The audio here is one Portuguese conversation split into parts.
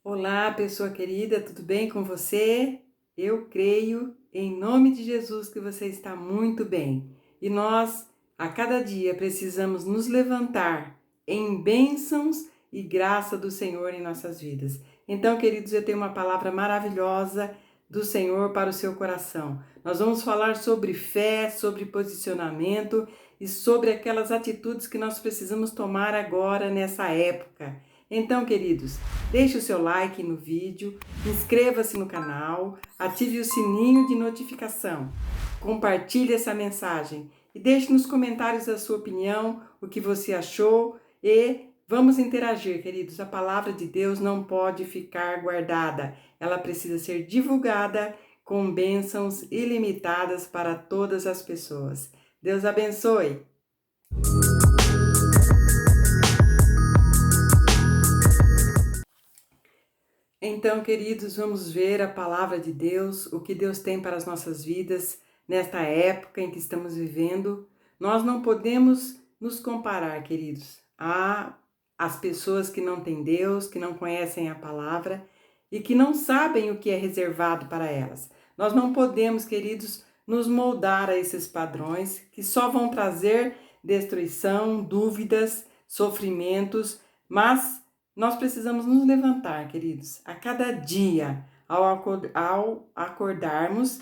Olá, pessoa querida, tudo bem com você? Eu creio, em nome de Jesus, que você está muito bem. E nós, a cada dia, precisamos nos levantar em bênçãos e graça do Senhor em nossas vidas. Então, queridos, eu tenho uma palavra maravilhosa do Senhor para o seu coração. Nós vamos falar sobre fé, sobre posicionamento e sobre aquelas atitudes que nós precisamos tomar agora nessa época. Então, queridos, deixe o seu like no vídeo, inscreva-se no canal, ative o sininho de notificação, compartilhe essa mensagem e deixe nos comentários a sua opinião, o que você achou e vamos interagir, queridos. A palavra de Deus não pode ficar guardada, ela precisa ser divulgada com bênçãos ilimitadas para todas as pessoas. Deus abençoe! Então, queridos, vamos ver a palavra de Deus, o que Deus tem para as nossas vidas nesta época em que estamos vivendo. Nós não podemos nos comparar, queridos, às pessoas que não têm Deus, que não conhecem a palavra e que não sabem o que é reservado para elas. Nós não podemos, queridos, nos moldar a esses padrões que só vão trazer destruição, dúvidas, sofrimentos, mas nós precisamos nos levantar, queridos, a cada dia, ao acordarmos,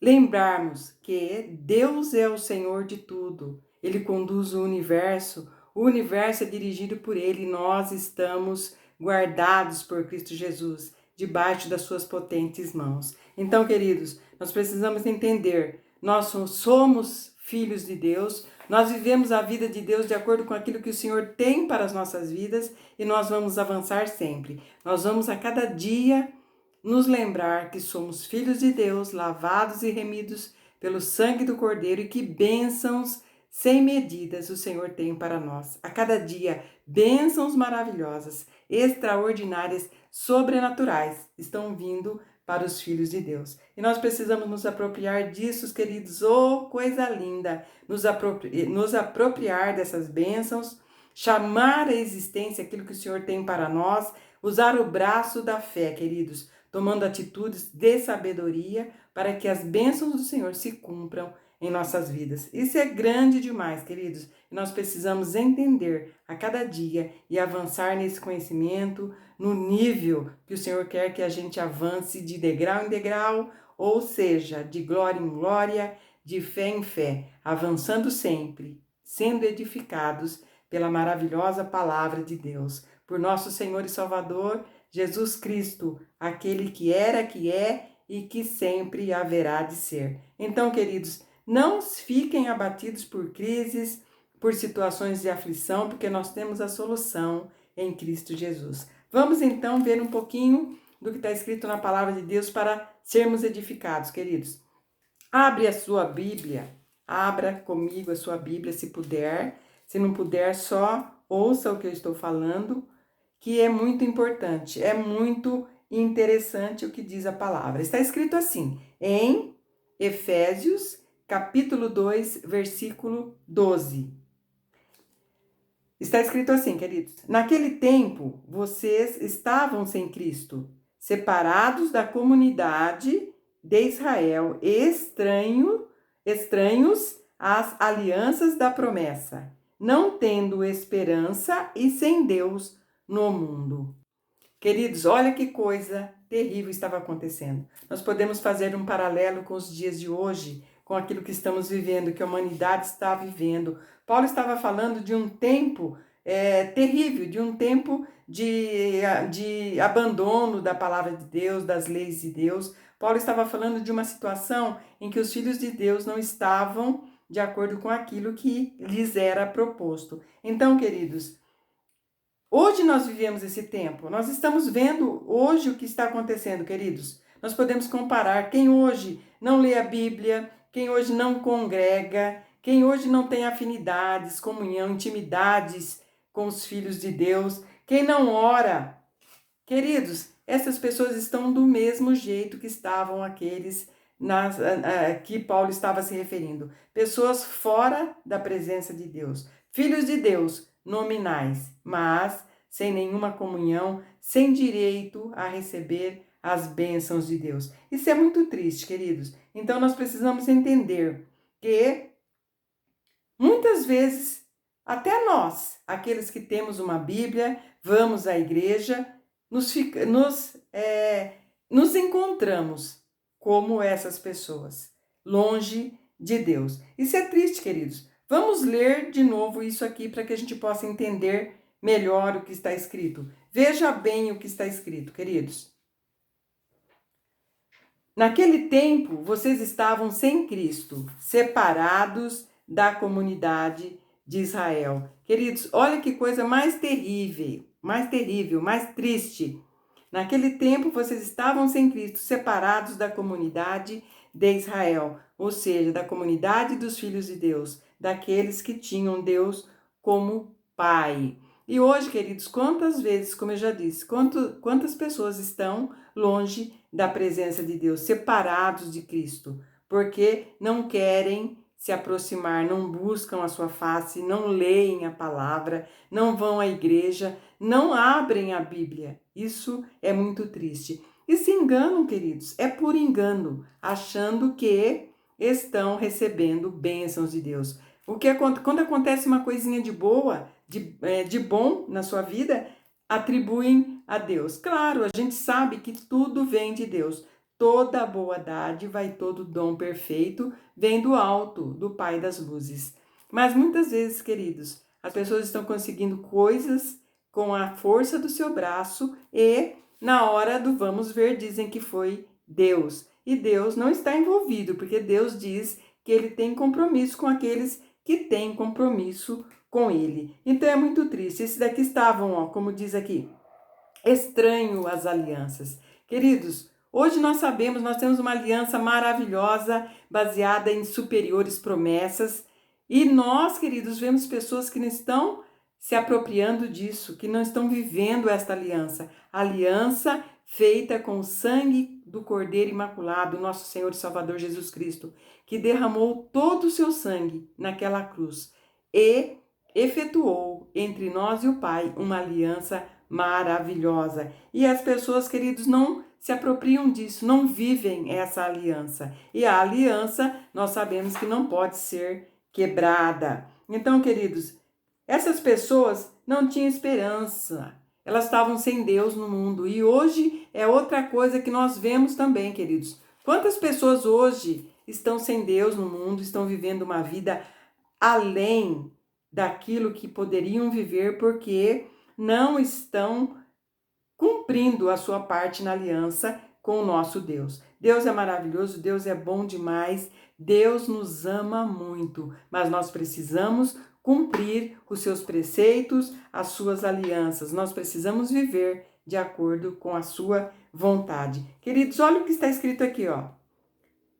lembrarmos que Deus é o Senhor de tudo. Ele conduz o universo é dirigido por Ele, nós estamos guardados por Cristo Jesus, debaixo das suas potentes mãos. Então, queridos, nós precisamos entender, nós somos filhos de Deus, nós vivemos a vida de Deus de acordo com aquilo que o Senhor tem para as nossas vidas e nós vamos avançar sempre. Nós vamos a cada dia nos lembrar que somos filhos de Deus, lavados e remidos pelo sangue do Cordeiro e que bênçãos sem medidas o Senhor tem para nós. A cada dia, bênçãos maravilhosas, extraordinárias, sobrenaturais estão vindo para os filhos de Deus. E nós precisamos nos apropriar disso, queridos. Oh, coisa linda! Nos apropriar dessas bênçãos, chamar à existência aquilo que o Senhor tem para nós, usar o braço da fé, queridos, tomando atitudes de sabedoria para que as bênçãos do Senhor se cumpram em nossas vidas. Isso é grande demais, queridos. Nós precisamos entender a cada dia e avançar nesse conhecimento, no nível que o Senhor quer que a gente avance de degrau em degrau, ou seja, de glória em glória, de fé em fé, avançando sempre, sendo edificados pela maravilhosa palavra de Deus, por nosso Senhor e Salvador, Jesus Cristo, aquele que era, que é e que sempre haverá de ser. Então, queridos, não fiquem abatidos por crises, por situações de aflição, porque nós temos a solução em Cristo Jesus. Vamos então ver um pouquinho do que está escrito na palavra de Deus para sermos edificados, queridos. Abre a sua Bíblia, abra comigo a sua Bíblia se puder. Se não puder, só ouça o que eu estou falando, que é muito importante, é muito interessante o que diz a palavra. Está escrito assim, em Efésios, capítulo 2, versículo 12. Está escrito assim, queridos: naquele tempo, vocês estavam sem Cristo, separados da comunidade de Israel, estranhos às alianças da promessa, não tendo esperança e sem Deus no mundo. Queridos, olha que coisa terrível estava acontecendo. Nós podemos fazer um paralelo com os dias de hoje, com aquilo que estamos vivendo, que a humanidade está vivendo. Paulo estava falando de um tempo terrível, de um tempo de abandono da palavra de Deus, das leis de Deus. Paulo estava falando de uma situação em que os filhos de Deus não estavam de acordo com aquilo que lhes era proposto. Então, queridos, hoje nós vivemos esse tempo, nós estamos vendo hoje o que está acontecendo, queridos. Nós podemos comparar quem hoje não lê a Bíblia, quem hoje não congrega, quem hoje não tem afinidades, comunhão, intimidades com os filhos de Deus, quem não ora. Queridos, essas pessoas estão do mesmo jeito que estavam aqueles que Paulo estava se referindo. Pessoas fora da presença de Deus, filhos de Deus, nominais, mas sem nenhuma comunhão, sem direito a receber as bênçãos de Deus. Isso é muito triste, queridos. Então nós precisamos entender que muitas vezes até nós, aqueles que temos uma Bíblia, vamos à igreja, nos encontramos como essas pessoas, longe de Deus. Isso é triste, queridos. Vamos ler de novo isso aqui para que a gente possa entender melhor o que está escrito. Veja bem o que está escrito, queridos. Naquele tempo, vocês estavam sem Cristo, separados da comunidade de Israel. Queridos, olha que coisa mais terrível, mais triste. Naquele tempo, vocês estavam sem Cristo, separados da comunidade de Israel, ou seja, da comunidade dos filhos de Deus, daqueles que tinham Deus como Pai. E hoje, queridos, quantas vezes, como eu já disse, quantas pessoas estão longe da presença de Deus, separados de Cristo, porque não querem se aproximar, não buscam a sua face, não leem a palavra, não vão à igreja, não abrem a Bíblia. Isso é muito triste. E se enganam, queridos, é por engano, achando que estão recebendo bênçãos de Deus. Quando acontece uma coisinha de boa, de bom na sua vida, atribuem a Deus. Claro, a gente sabe que tudo vem de Deus. Toda boa dádiva e todo dom perfeito vem do alto, do Pai das luzes. Mas muitas vezes, queridos, as pessoas estão conseguindo coisas com a força do seu braço e na hora do vamos ver dizem que foi Deus. E Deus não está envolvido, porque Deus diz que ele tem compromisso com aqueles que têm compromisso com ele. Então é muito triste. Esses daqui estavam, ó, como diz aqui, estranho às alianças. Queridos, hoje nós sabemos, nós temos uma aliança maravilhosa, baseada em superiores promessas. E nós, queridos, vemos pessoas que não estão se apropriando disso, que não estão vivendo esta aliança. Aliança feita com o sangue do Cordeiro Imaculado, nosso Senhor e Salvador Jesus Cristo, que derramou todo o seu sangue naquela cruz e efetuou entre nós e o Pai uma aliança maravilhosa. E as pessoas, queridos, não se apropriam disso, não vivem essa aliança. E a aliança, nós sabemos que não pode ser quebrada. Então, queridos, essas pessoas não tinham esperança. Elas estavam sem Deus no mundo. E hoje é outra coisa que nós vemos também, queridos. Quantas pessoas hoje estão sem Deus no mundo, estão vivendo uma vida além daquilo que poderiam viver porque não estão cumprindo a sua parte na aliança com o nosso Deus. Deus é maravilhoso, Deus é bom demais, Deus nos ama muito, mas nós precisamos cumprir os seus preceitos, as suas alianças. Nós precisamos viver de acordo com a sua vontade. Queridos, olha o que está escrito aqui, ó.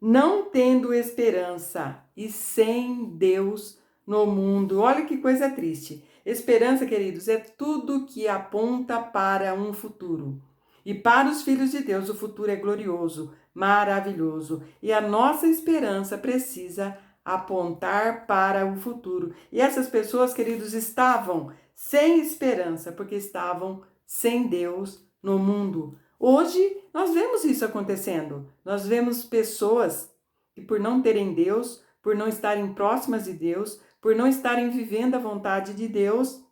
Não tendo esperança e sem Deus no mundo. Olha que coisa triste. Esperança, queridos, é tudo que aponta para um futuro. E para os filhos de Deus, o futuro é glorioso, maravilhoso. E a nossa esperança precisa apontar para o futuro. E essas pessoas, queridos, estavam sem esperança, porque estavam sem Deus no mundo. Hoje, nós vemos isso acontecendo. Nós vemos pessoas que, por não terem Deus, por não estarem próximas de Deus, por não estarem vivendo a vontade de Deus,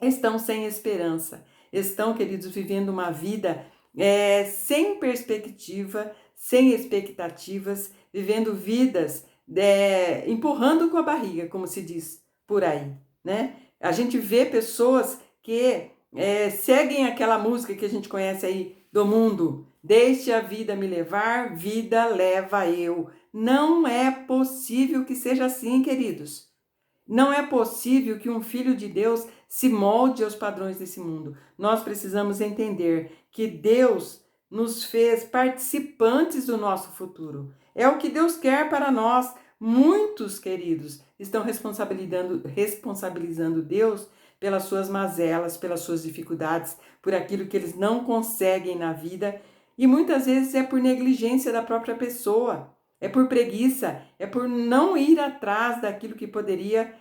estão sem esperança. Estão, queridos, vivendo uma vida sem perspectiva, sem expectativas, vivendo vidas empurrando com a barriga, como se diz por aí, né? A gente vê pessoas que seguem aquela música que a gente conhece aí do mundo. Deixe a vida me levar, vida leva eu. Não é possível que seja assim, queridos. Não é possível que um filho de Deus se molde aos padrões desse mundo. Nós precisamos entender que Deus nos fez participantes do nosso futuro. É o que Deus quer para nós. Muitos, queridos, estão responsabilizando Deus pelas suas mazelas, pelas suas dificuldades, por aquilo que eles não conseguem na vida. E muitas vezes é por negligência da própria pessoa. É por preguiça, é por não ir atrás daquilo que poderia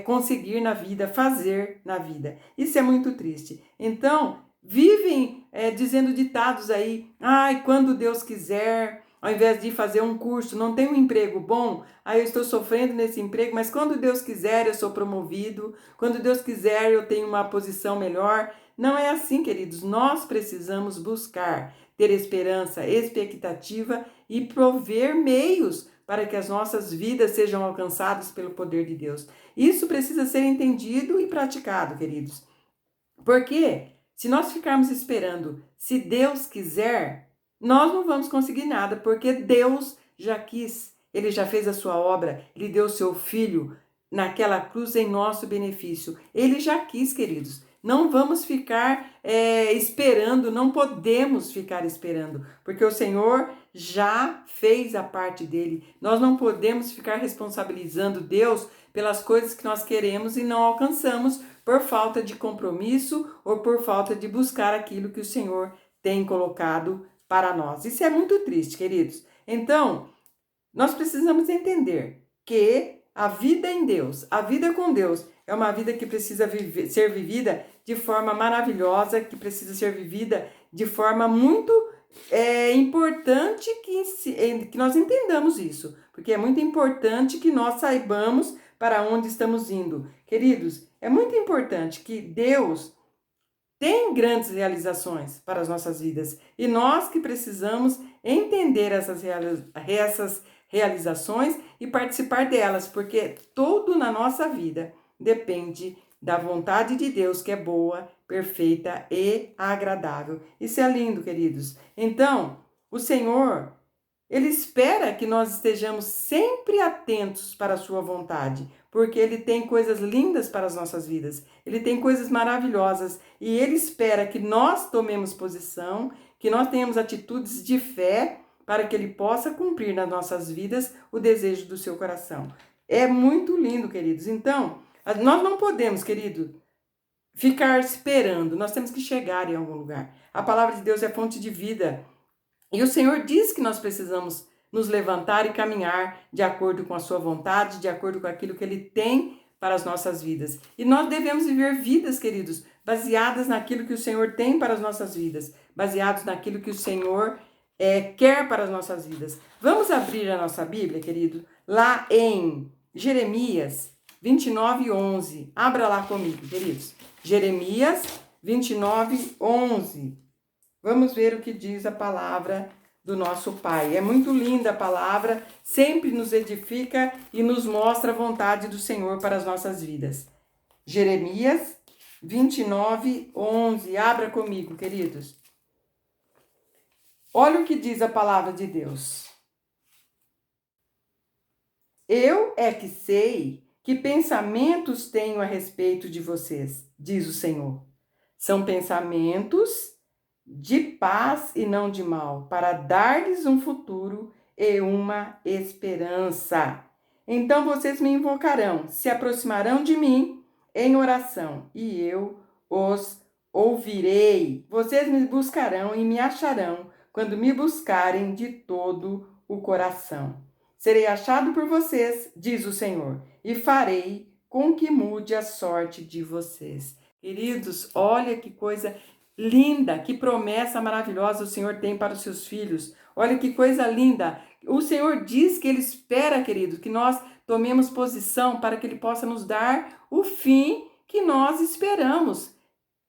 conseguir na vida, fazer na vida. Isso é muito triste. Então, vivem dizendo ditados aí, ai, quando Deus quiser, ao invés de fazer um curso, não tem um emprego bom, aí eu estou sofrendo nesse emprego, mas quando Deus quiser eu sou promovido, quando Deus quiser eu tenho uma posição melhor. Não é assim, queridos, nós precisamos buscar ter esperança, expectativa e prover meios para que as nossas vidas sejam alcançadas pelo poder de Deus. Isso precisa ser entendido e praticado, queridos. Porque se nós ficarmos esperando, se Deus quiser, nós não vamos conseguir nada, porque Deus já quis, Ele já fez a sua obra, Ele deu o seu Filho naquela cruz em nosso benefício. Ele já quis, queridos. Não vamos ficar esperando, não podemos ficar esperando, porque o Senhor já fez a parte dele. Nós não podemos ficar responsabilizando Deus pelas coisas que nós queremos e não alcançamos por falta de compromisso ou por falta de buscar aquilo que o Senhor tem colocado para nós. Isso é muito triste, queridos. Então, nós precisamos entender que a vida em Deus, a vida com Deus, é uma vida que precisa ser vivida de forma maravilhosa, que precisa ser vivida de forma muito importante que nós entendamos isso, porque é muito importante que nós saibamos para onde estamos indo. Queridos, é muito importante que Deus tem grandes realizações para as nossas vidas e nós que precisamos entender essas realizações e participar delas, porque tudo na nossa vida depende da vontade de Deus, que é boa, perfeita e agradável. Isso é lindo, queridos. Então, o Senhor, Ele espera que nós estejamos sempre atentos para a sua vontade, porque Ele tem coisas lindas para as nossas vidas, Ele tem coisas maravilhosas e Ele espera que nós tomemos posição, que nós tenhamos atitudes de fé para que Ele possa cumprir nas nossas vidas o desejo do seu coração. É muito lindo, queridos. Então, nós não podemos, querido, ficar esperando, nós temos que chegar em algum lugar. A palavra de Deus é fonte de vida. E o Senhor diz que nós precisamos nos levantar e caminhar de acordo com a sua vontade, de acordo com aquilo que Ele tem para as nossas vidas. E nós devemos viver vidas, queridos, baseadas naquilo que o Senhor tem para as nossas vidas, baseados naquilo que o Senhor quer para as nossas vidas. Vamos abrir a nossa Bíblia, querido, lá em Jeremias 29:11. Abra lá comigo, queridos. Jeremias 29:11. Vamos ver o que diz a palavra do nosso Pai. É muito linda a palavra, sempre nos edifica e nos mostra a vontade do Senhor para as nossas vidas. Jeremias 29:11. Abra comigo, queridos. Olha o que diz a palavra de Deus. Eu é que sei que pensamentos tenho a respeito de vocês, diz o Senhor. São pensamentos de paz e não de mal, para dar-lhes um futuro e uma esperança. Então vocês me invocarão, se aproximarão de mim em oração, e eu os ouvirei. Vocês me buscarão e me acharão quando me buscarem de todo o coração. Serei achado por vocês, diz o Senhor, e farei com que mude a sorte de vocês. Queridos, olha que coisa linda, que promessa maravilhosa o Senhor tem para os seus filhos. Olha que coisa linda. O Senhor diz que Ele espera, querido, que nós tomemos posição para que Ele possa nos dar o fim que nós esperamos.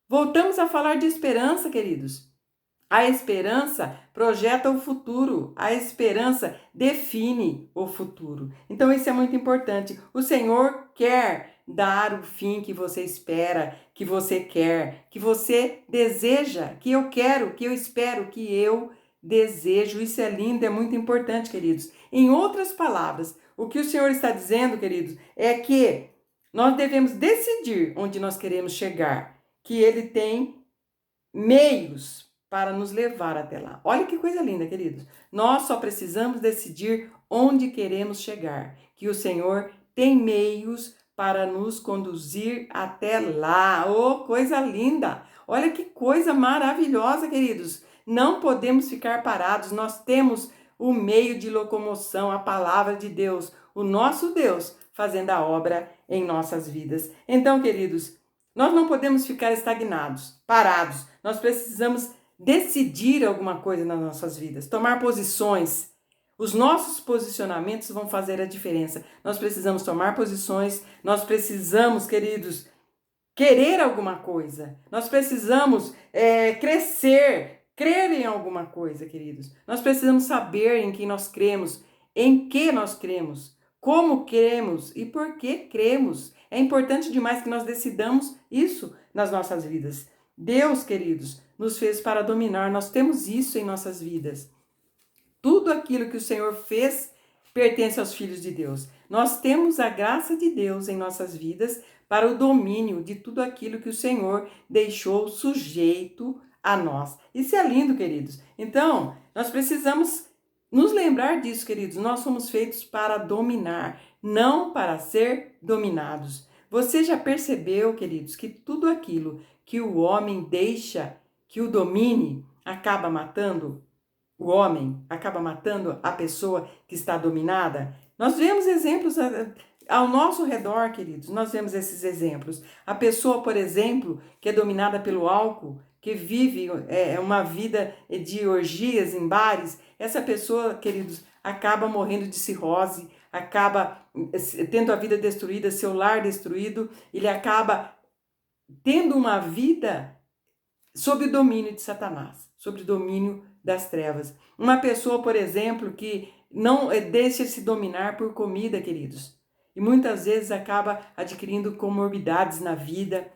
Voltamos a falar de esperança, queridos. A esperança projeta o futuro, a esperança define o futuro. Então isso é muito importante. O Senhor quer dar o fim que você espera, que você quer, que você deseja, que eu quero, que eu espero, que eu desejo. Isso é lindo, é muito importante, queridos. Em outras palavras, o que o Senhor está dizendo, queridos, é que nós devemos decidir onde nós queremos chegar, que Ele tem meios para nos levar até lá. Olha que coisa linda, queridos. Nós só precisamos decidir onde queremos chegar, que o Senhor tem meios para nos conduzir até lá. Oh, coisa linda! Olha que coisa maravilhosa, queridos. Não podemos ficar parados. Nós temos o meio de locomoção, a palavra de Deus. O nosso Deus fazendo a obra em nossas vidas. Então, queridos, nós não podemos ficar estagnados, parados. Nós precisamos decidir alguma coisa nas nossas vidas, tomar posições. Os nossos posicionamentos vão fazer a diferença. Nós precisamos tomar posições, nós precisamos, queridos, querer alguma coisa. Nós precisamos crescer, crer em alguma coisa, queridos. Nós precisamos saber em quem nós cremos, em que nós cremos, como cremos e por que cremos. É importante demais que nós decidamos isso nas nossas vidas. Deus, queridos, nos fez para dominar. Nós temos isso em nossas vidas. Tudo aquilo que o Senhor fez pertence aos filhos de Deus. Nós temos a graça de Deus em nossas vidas para o domínio de tudo aquilo que o Senhor deixou sujeito a nós. Isso é lindo, queridos. Então, nós precisamos nos lembrar disso, queridos. Nós somos feitos para dominar, não para ser dominados. Você já percebeu, queridos, que tudo aquilo que o homem deixa que o domine acaba matando o homem, acaba matando a pessoa que está dominada? Nós vemos exemplos ao nosso redor, queridos, nós vemos esses exemplos. A pessoa, por exemplo, que é dominada pelo álcool, que vive uma vida de orgias em bares, essa pessoa, queridos, acaba morrendo de cirrose, acaba tendo a vida destruída, seu lar destruído, ele acaba tendo uma vida sob o domínio de Satanás, sob o domínio das trevas. Uma pessoa, por exemplo, que não deixa se dominar por comida, queridos, e muitas vezes acaba adquirindo comorbidades na vida.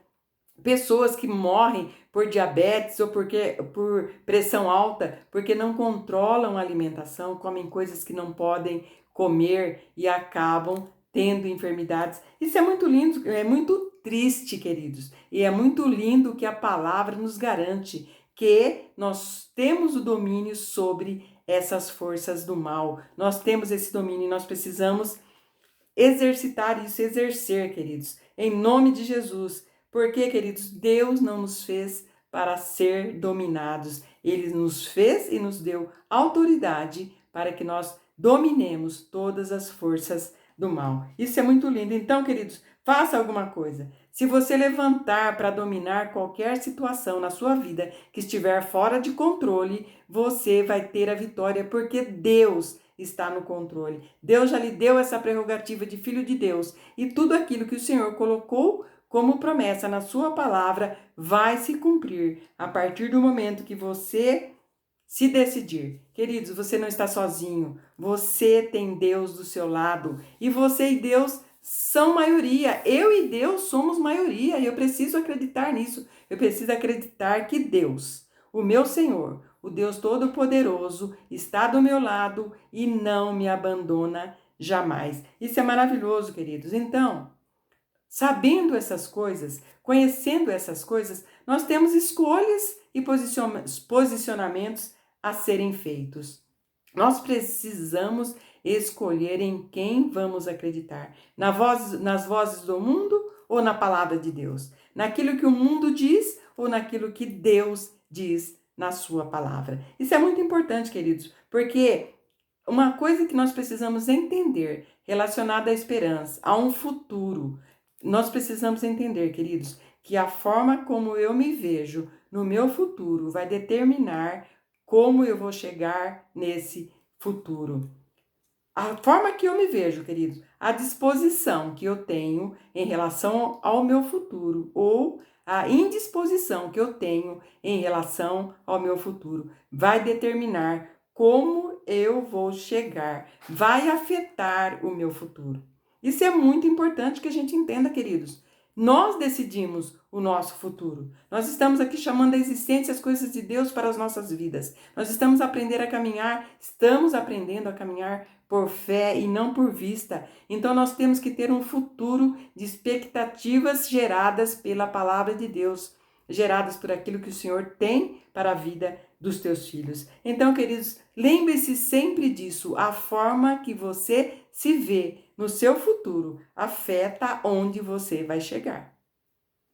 Pessoas que morrem por diabetes ou por pressão alta, porque não controlam a alimentação, comem coisas que não podem comer e acabam tendo enfermidades. Isso é muito lindo, é muito triste, queridos. E é muito lindo que a palavra nos garante que nós temos o domínio sobre essas forças do mal. Nós temos esse domínio e nós precisamos exercitar isso, exercer, queridos, em nome de Jesus. Porque, queridos, Deus não nos fez para ser dominados. Ele nos fez e nos deu autoridade para que nós dominemos todas as forças do mal. Isso é muito lindo. Então, queridos, faça alguma coisa. Se você levantar para dominar qualquer situação na sua vida que estiver fora de controle, você vai ter a vitória, porque Deus está no controle. Deus já lhe deu essa prerrogativa de filho de Deus. E tudo aquilo que o Senhor colocou como promessa na sua palavra vai se cumprir a partir do momento que você se decidir. Queridos, você não está sozinho. Você tem Deus do seu lado. E você e Deus são maioria. Eu e Deus somos maioria. E eu preciso acreditar nisso. Eu preciso acreditar que Deus, o meu Senhor, o Deus Todo-Poderoso, está do meu lado e não me abandona jamais. Isso é maravilhoso, queridos. Então, sabendo essas coisas, conhecendo essas coisas, nós temos escolhas e posicionamentos a serem feitos. Nós precisamos escolher em quem vamos acreditar. Nas vozes do mundo ou na palavra de Deus? Naquilo que o mundo diz ou naquilo que Deus diz na sua palavra? Isso é muito importante, queridos, porque uma coisa que nós precisamos entender relacionada à esperança, a um futuro, nós precisamos entender, queridos, que a forma como eu me vejo no meu futuro vai determinar como eu vou chegar nesse futuro. A forma que eu me vejo, queridos, a disposição que eu tenho em relação ao meu futuro ou a indisposição que eu tenho em relação ao meu futuro vai determinar como eu vou chegar, vai afetar o meu futuro. Isso é muito importante que a gente entenda, queridos. Nós decidimos o nosso futuro. Nós estamos aqui chamando a existência as coisas de Deus para as nossas vidas. Nós estamos aprendendo a caminhar por fé e não por vista. Então nós temos que ter um futuro de expectativas geradas pela palavra de Deus, geradas por aquilo que o Senhor tem para a vida dos teus filhos. Então, queridos, lembre-se sempre disso. A forma que você se vê no seu futuro afeta onde você vai chegar.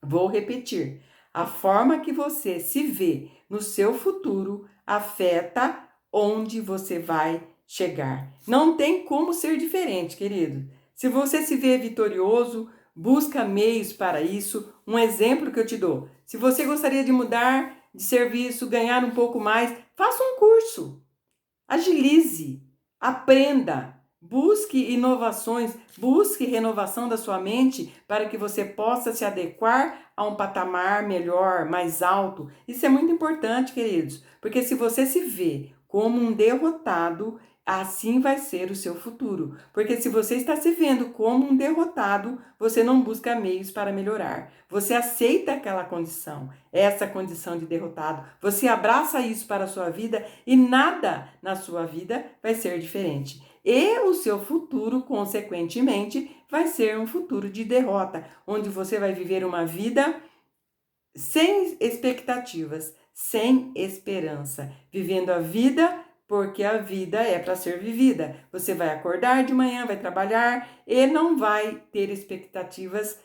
Vou repetir. A forma que você se vê no seu futuro afeta onde você vai chegar. Não tem como ser diferente, querido. Se você se vê vitorioso, busca meios para isso. Um exemplo que eu te dou: se você gostaria de mudar de serviço, ganhar um pouco mais, faça um curso. Agilize, aprenda, busque inovações, busque renovação da sua mente para que você possa se adequar a um patamar melhor, mais alto. Isso é muito importante, queridos, porque se você se vê como um derrotado, assim vai ser o seu futuro. Porque se você está se vendo como um derrotado, você não busca meios para melhorar. Você aceita aquela condição, essa condição de derrotado. Você abraça isso para a sua vida e nada na sua vida vai ser diferente. E o seu futuro, consequentemente, vai ser um futuro de derrota, onde você vai viver uma vida sem expectativas, sem esperança, vivendo a vida porque a vida é para ser vivida. Você vai acordar de manhã, vai trabalhar e não vai ter expectativas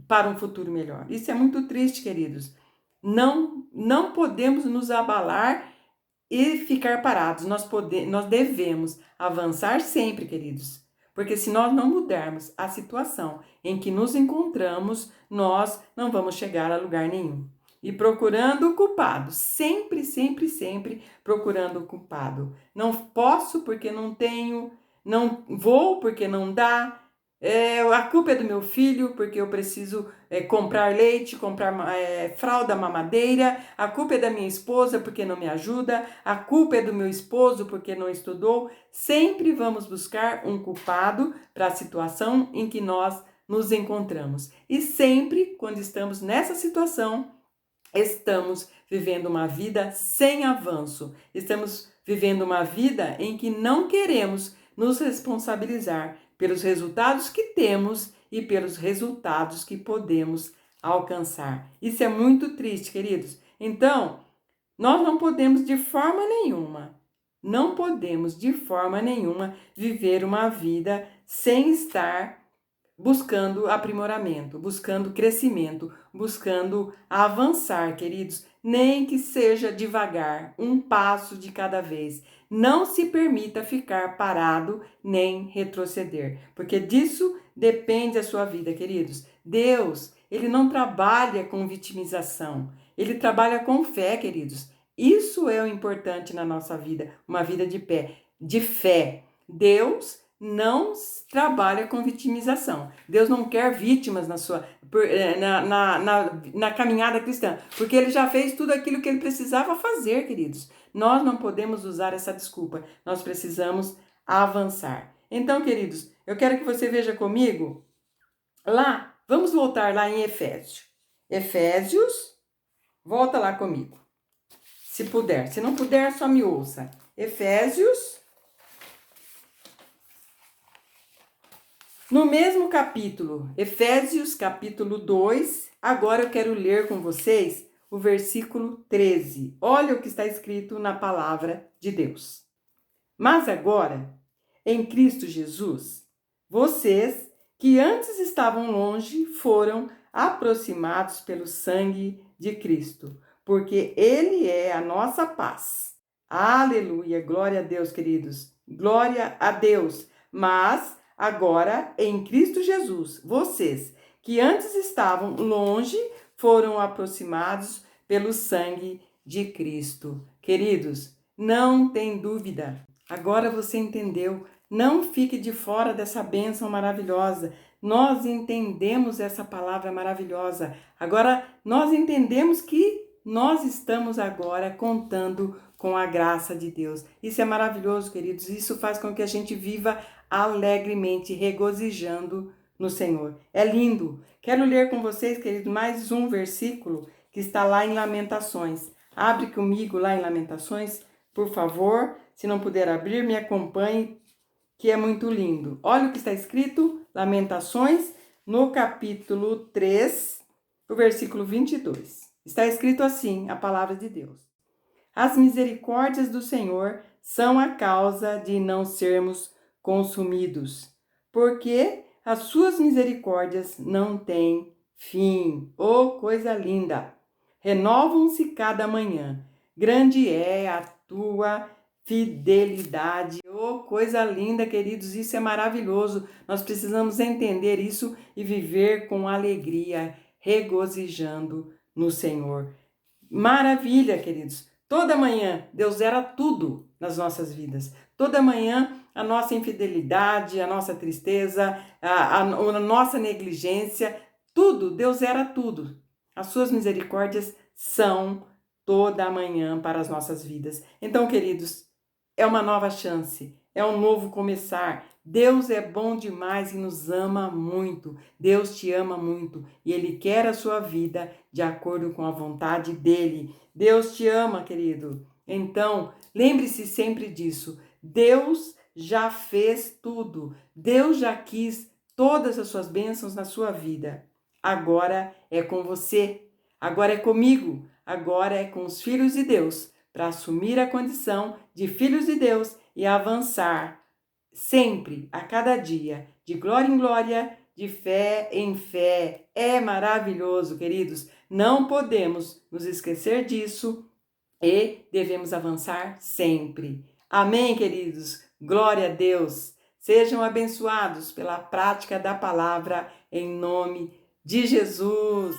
para um futuro melhor. Isso é muito triste, queridos. Não podemos nos abalar e ficar parados. Nós devemos avançar sempre, queridos. Porque se nós não mudarmos a situação em que nos encontramos, nós não vamos chegar a lugar nenhum. E procurando o culpado, sempre, sempre, sempre procurando o culpado. Não posso porque não tenho, não vou porque não dá, a culpa é do meu filho, porque eu preciso comprar leite, comprar fralda mamadeira. A culpa é da minha esposa, porque não me ajuda. A culpa é do meu esposo, porque não estudou. Sempre vamos buscar um culpado para a situação em que nós nos encontramos. E sempre, quando estamos nessa situação, estamos vivendo uma vida sem avanço. Estamos vivendo uma vida em que não queremos nos responsabilizar pelos resultados que temos e pelos resultados que podemos alcançar. Isso é muito triste, queridos. Então, nós não podemos de forma nenhuma, viver uma vida sem estar buscando aprimoramento, buscando crescimento, buscando avançar, queridos, nem que seja devagar, um passo de cada vez. Não se permita ficar parado nem retroceder, porque disso depende a sua vida, queridos. Deus, ele não trabalha com vitimização, ele trabalha com fé, queridos. Isso é o importante na nossa vida, uma vida de fé. Deus não trabalha com vitimização. Deus não quer vítimas na caminhada cristã, porque ele já fez tudo aquilo que ele precisava fazer, queridos. Nós não podemos usar essa desculpa, nós precisamos avançar. Então, queridos, eu quero que você veja comigo lá, vamos voltar lá em Efésios. Efésios, volta lá comigo, se puder. Se não puder, só me ouça. Efésios, no mesmo capítulo, Efésios capítulo 2, agora eu quero ler com vocês o versículo 13. Olha o que está escrito na palavra de Deus. Mas agora, em Cristo Jesus, vocês que antes estavam longe foram aproximados pelo sangue de Cristo, porque Ele é a nossa paz. Aleluia, glória a Deus, queridos, glória a Deus. Mas agora, em Cristo Jesus, vocês que antes estavam longe foram aproximados pelo sangue de Cristo. Queridos, não tem dúvida. Agora você entendeu. Não fique de fora dessa bênção maravilhosa. Nós entendemos essa palavra maravilhosa. Agora, nós entendemos que nós estamos agora contando com a graça de Deus. Isso é maravilhoso, queridos. Isso faz com que a gente viva alegremente, regozijando no Senhor. É lindo. Quero ler com vocês, queridos, mais um versículo que está lá em Lamentações. Abre comigo lá em Lamentações, por favor. Se não puder abrir, me acompanhe, que é muito lindo. Olha o que está escrito, Lamentações, no capítulo 3, o versículo 22. Está escrito assim, a palavra de Deus. As misericórdias do Senhor são a causa de não sermos consumidos, porque as suas misericórdias não têm fim. Oh, coisa linda! Renovam-se cada manhã. Grande é a tua fidelidade. Oh, coisa linda, queridos, isso é maravilhoso. Nós precisamos entender isso e viver com alegria, regozijando no Senhor. Maravilha, queridos. Toda manhã Deus era tudo nas nossas vidas. Toda manhã a nossa infidelidade, a nossa tristeza, a nossa negligência, tudo, Deus era tudo. As suas misericórdias são toda manhã para as nossas vidas. Então, queridos, é uma nova chance, é um novo começar. Deus é bom demais e nos ama muito. Deus te ama muito e Ele quer a sua vida de acordo com a vontade dEle. Deus te ama, querido. Então, lembre-se sempre disso. Deus já fez tudo. Deus já quis todas as suas bênçãos na sua vida. Agora é com você. Agora é comigo. Agora é com os filhos de Deus, para assumir a condição de filhos de Deus e avançar sempre, a cada dia, de glória em glória, de fé em fé. É maravilhoso, queridos. Não podemos nos esquecer disso e devemos avançar sempre. Amém, queridos? Glória a Deus. Sejam abençoados pela prática da palavra em nome de Jesus.